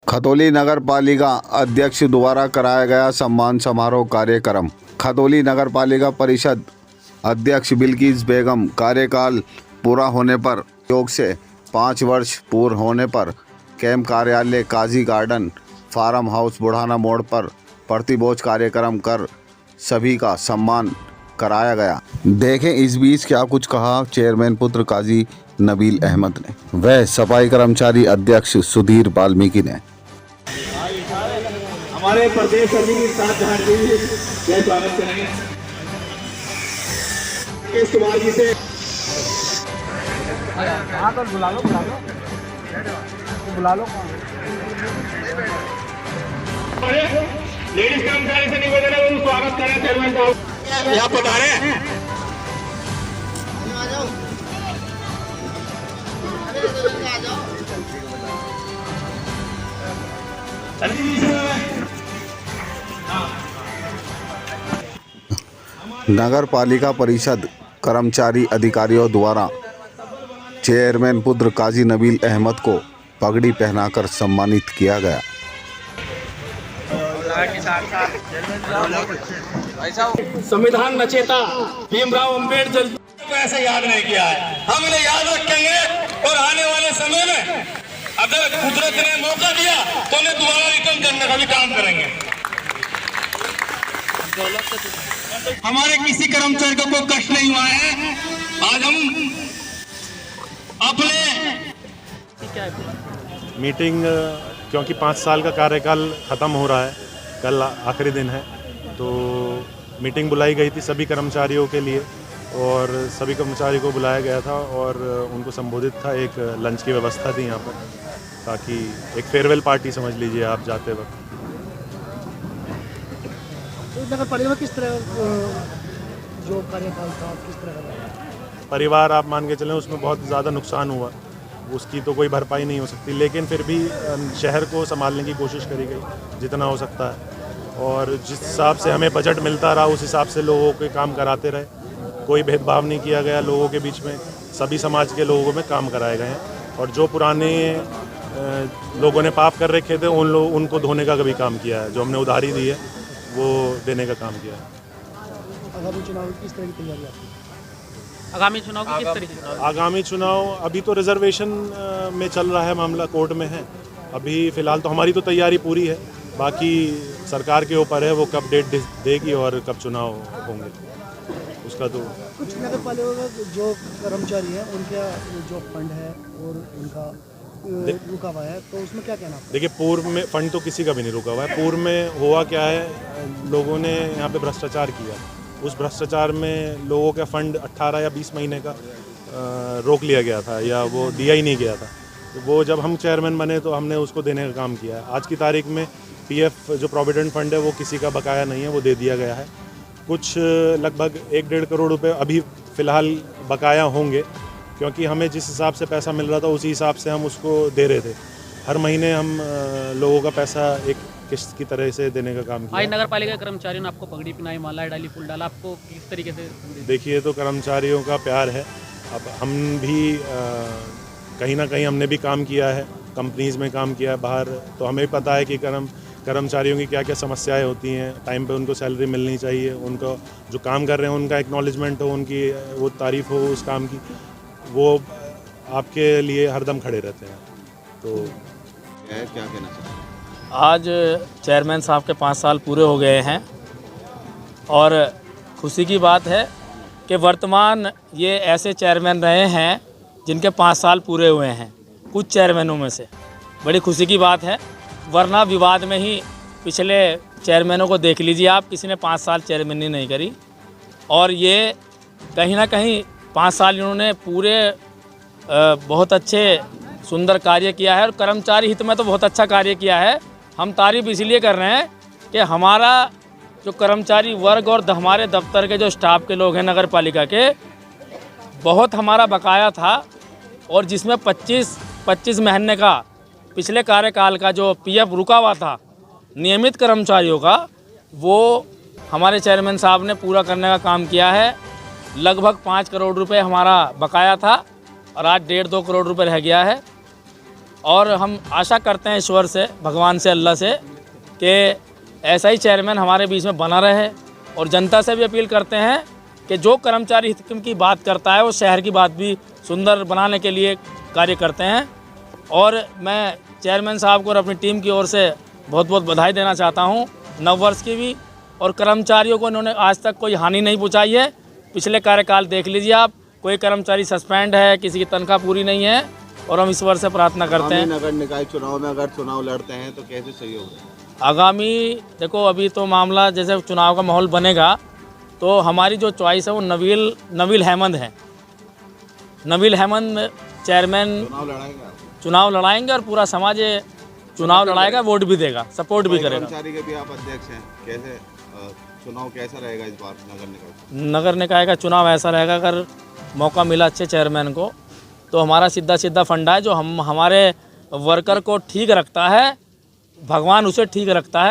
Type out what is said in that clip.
खतौली नगर पालिका अध्यक्ष द्वारा कराया गया सम्मान समारोह कार्यक्रम। खतौली नगर पालिका परिषद अध्यक्ष बिल्किस बेगम कार्यकाल पूरा होने पर योग से 5 वर्ष पूर्ण होने पर कैंप कार्यालय काजी गार्डन फार्म हाउस बुढ़ाना मोड़ पर प्रतिभोज कार्यक्रम कर सभी का सम्मान कराया गया। देखें इस बीच क्या कुछ कहा चेयरमैन पुत्र काजी नबील अहमद ने व सफाई कर्मचारी अध्यक्ष सुधीर वाल्मीकि ने। हमारे प्रदेश स्वागत करेंगे केश कुमार जी से। बुला लो लेडीज कर्मचारी से निवेदन है उनको स्वागत करें चेयरमैन साहब यहाँ पधारे। नगर पालिका परिषद कर्मचारी अधिकारियों द्वारा चेयरमैन पुत्र काजी नबील अहमद को पगड़ी पहनाकर सम्मानित किया गया। संविधान रचेता भीमराव अम्बेडकर को ऐसे याद नहीं किया है, हम इन्हें याद रखेंगे और आने वाले समय में अगर कुदरत ने मौका दिया तो उन्हें दोबारा रिटर्न करने का भी काम करेंगे। हमारे किसी कर्मचारी को कोई कष्ट नहीं हुआ है। आज हम अपने मीटिंग क्योंकि 5 साल का कार्यकाल ख़त्म हो रहा है, कल आखिरी दिन है, तो मीटिंग बुलाई गई थी सभी कर्मचारियों के लिए और सभी कर्मचारी को बुलाया गया था और उनको संबोधित था। एक लंच की व्यवस्था थी यहाँ पर ताकि एक फेयरवेल पार्टी समझ लीजिए आप जाते वक्त। नगर पालिका में किस तरह जो कार्यकाल था किस तरह का परिवार आप मान के चलें उसमें बहुत ज़्यादा नुकसान हुआ, उसकी तो कोई भरपाई नहीं हो सकती, लेकिन फिर भी शहर को संभालने की कोशिश करी गई जितना हो सकता है और जिस हिसाब से हमें बजट मिलता रहा उस हिसाब से लोगों के काम कराते रहे। कोई भेदभाव नहीं किया गया लोगों के बीच में, सभी समाज के लोगों में काम कराए गए हैं और जो पुराने लोगों ने पाप कर रखे थे उनको धोने का कभी काम किया है, जो हमने उधारी दी है वो देने का काम किया है। आगामी चुनाव किस तरह की तैयारी आपकी? आगामी चुनाव की किस तरीके से? आगामी चुनाव अभी तो रिजर्वेशन में चल रहा है, मामला कोर्ट में है अभी फ़िलहाल, तो हमारी तो तैयारी पूरी है, बाकी सरकार के ऊपर है वो कब डेट देगी और कब चुनाव होंगे उसका। तो कुछ नगर पालिका का जो कर्मचारी हैं उनका जो फंड है और उनका रुका हुआ है, तो उसमें क्या कहना? देखिए पूर्व में फंड तो किसी का भी नहीं रुका हुआ है। पूर्व में हुआ क्या है, लोगों ने यहाँ पे भ्रष्टाचार किया, उस भ्रष्टाचार में लोगों का फंड 18 या 20 महीने का रोक लिया गया था या वो दिया ही नहीं गया था। तो वो जब हम चेयरमैन बने तो हमने उसको देने का काम किया है। आज की तारीख में पीएफ जो प्रोविडेंट फंड है वो किसी का बकाया नहीं है, वो दे दिया गया है। कुछ लगभग 1-1.5 करोड़ रुपए अभी फ़िलहाल बकाया होंगे, क्योंकि हमें जिस हिसाब से पैसा मिल रहा था उसी हिसाब से हम उसको दे रहे थे। हर महीने हम लोगों का पैसा एक किस्त की तरह से देने का काम किया। आज नगर पालिका कर्मचारियों ने आपको पगड़ी पहनाई, माला डाली, फूल डाला, आपको किस तरीके से? देखिए तो कर्मचारियों का प्यार है। अब हम भी कहीं ना कहीं हमने भी काम किया है, कंपनीज़ में काम किया है बाहर, तो हमें भी पता है कि कर्मचारियों की क्या क्या समस्याएं होती हैं। टाइम पे उनको सैलरी मिलनी चाहिए, उनको जो काम कर रहे हैं उनका एक्नॉलेजमेंट हो, उनकी वो तारीफ़ हो उस काम की, वो आपके लिए हरदम खड़े रहते हैं। तो क्या कहना चाहिए? आज चेयरमैन साहब के 5 साल पूरे हो गए हैं और खुशी की बात है कि वर्तमान ये ऐसे चेयरमैन रहे हैं जिनके 5 साल पूरे हुए हैं, कुछ चेयरमैनों में से। बड़ी खुशी की बात है, वरना विवाद में ही पिछले चेयरमैनों को देख लीजिए आप, किसी ने 5 साल चेयरमैनी नहीं करी और ये कहीं ना कहीं 5 साल इन्होंने पूरे बहुत अच्छे सुंदर कार्य किया है और कर्मचारी हित में तो बहुत अच्छा कार्य किया है। हम तारीफ इसलिए कर रहे हैं कि हमारा जो कर्मचारी वर्ग और हमारे दफ्तर के जो स्टाफ के लोग हैं नगर पालिका के, बहुत हमारा बकाया था और जिसमें 25 महीने का पिछले कार्यकाल का जो पीएफ रुका हुआ था नियमित कर्मचारियों का, वो हमारे चेयरमैन साहब ने पूरा करने का काम किया है। लगभग 5 करोड़ रुपए हमारा बकाया था और आज 1.5-2 करोड़ रुपए रह गया है। और हम आशा करते हैं ईश्वर से, भगवान से, अल्लाह से कि ऐसा ही चेयरमैन हमारे बीच में बना रहे। और जनता से भी अपील करते हैं कि जो कर्मचारी हित की बात करता है वो शहर की बात भी सुंदर बनाने के लिए कार्य करते हैं। और मैं चेयरमैन साहब को और अपनी टीम की ओर से बहुत बहुत बधाई देना चाहता हूँ, नव वर्ष की भी। और कर्मचारियों को इन्होंने आज तक कोई हानि नहीं पहुँचाई है। पिछले कार्यकाल देख लीजिए आप, कोई कर्मचारी सस्पेंड है, किसी की तनख्वाह पूरी नहीं है। और हम ईश्वर से प्रार्थना करते हैं नगर निकाय चुनाव में अगर चुनाव लड़ते हैं तो कैसे सही होगा? आगामी, देखो अभी तो मामला जैसे चुनाव का माहौल बनेगा तो हमारी जो चॉइस है वो नवील अहमद है। नवील अहमद चेयरमैन चुनाव लड़ाएंगे और पूरा समाज ये चुनाव लड़ाएगा, वोट भी देगा, सपोर्ट भी करेगा। कर्मचारी के भी आप अध्यक्ष हैं, कैसे चुनाव कैसा रहेगा इस बार नगर निकाय? नगर निकाय का चुनाव ऐसा रहेगा, अगर मौका मिला अच्छे चेयरमैन को तो हमारा सीधा फंडा है जो हमारे वर्कर को ठीक रखता है, भगवान उसे ठीक रखता है।